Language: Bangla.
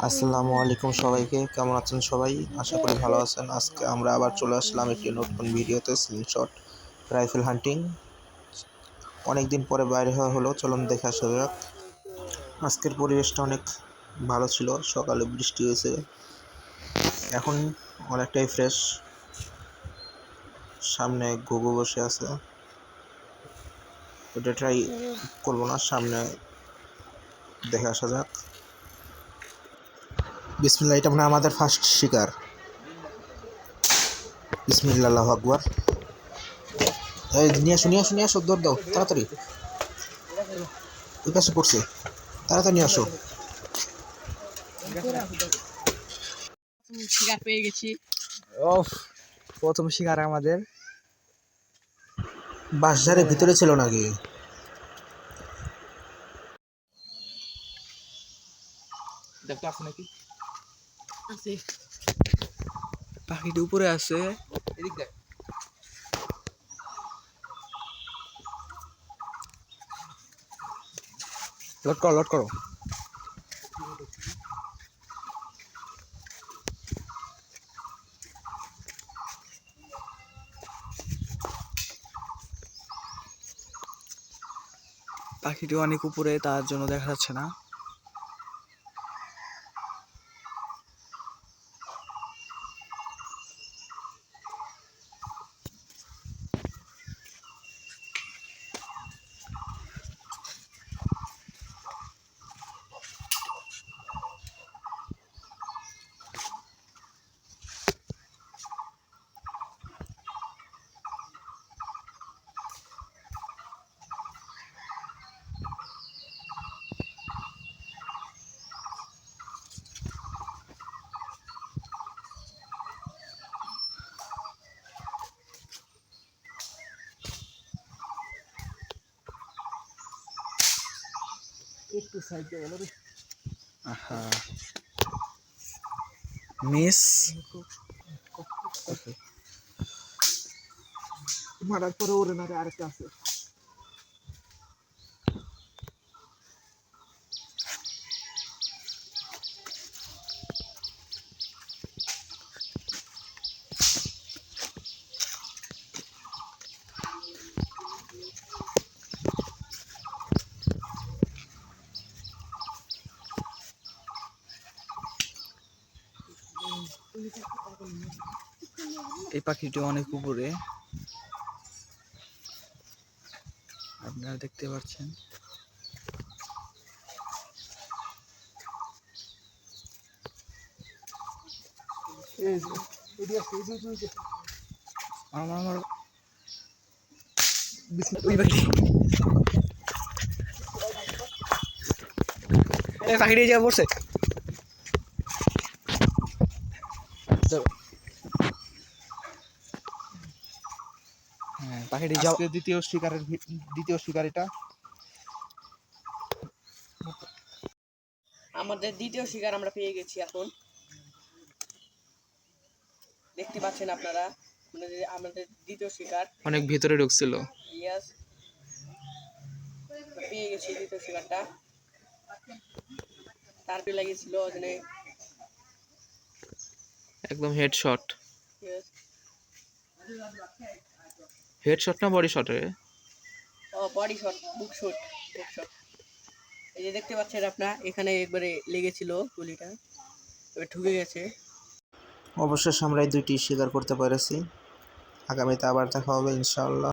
আসসালামু আলাইকুম সবাইকে, কেমন আছেন সবাই? আশা করি ভালো আছেন। আজকে আমরা আবার চলে আসলাম একটি নতুন ভিডিওতে, স্লিংশট রাইফেল হান্টিং। অনেক দিন পরে বাইরে হওয়া হলো, চলুন দেখে আসা যাক। আজকের পরিবেশটা অনেক ভালো ছিল, সকালে বৃষ্টি হয়েছে, এখন অনেকটাই ফ্রেশ। সামনে ঘুঘু বসে আছে, ওটা ট্রাই করবো না, সামনে দেখে আসা যাক। বিসমিল্লাহ, এটা মানে আমাদের ফার্স্ট শিকার। বিসমিল্লাহ, আল্লাহু আকবার। এই নিয়ে আসো, দৌড় দাও তাড়াতাড়ি, ওই পাশে পড়ছে, তাড়াতাড়ি নিয়ে আসো। শিকার পেয়ে গেছি। প্রথম শিকার আমাদের। বাঁশঝাড়ের ভিতরে ছিল নাকি? পাখিটি উপরে আছে। লোড করো। পাখিটি অনেক উপরে, তার জন্য দেখা যাচ্ছে না। একটু সাইডে বলো রে। আহা, মিস মারার পরে ওরে না, আরেকটা আছে। এই পাখিটি অনেক উপরে, আপনারা দেখতে পাচ্ছেন। আমার ওই পাখিটি যা পড়ছে। হ্যাঁ, পাখিটি যাও। দ্বিতীয় শিকার এটা। আমাদের দ্বিতীয় শিকার আমরা পেয়ে গেছি। এখন দেখতে পাচ্ছেন আপনারা, আমাদের দ্বিতীয় শিকার অনেক ভিতরে ঢুকছিল। ইয়াস, পেয়ে গেছি দ্বিতীয় শিকারটা। তারপরে লাগিয়েছিল ওখানে একদম হেডশট। ইয়াস, হেডশট না বডি শট রে? ও বডি শট, বুক শট। এই যে দেখতে পাচ্ছেন আপনারা, এখানে একবারে লেগেছিল গুলিটা, এবার ঢুকে গেছে। অবশেষে আমরা এই দুইটি শিকার করতে পেরেছি। আগামীতে আবার দেখা হবে ইনশাআল্লাহ।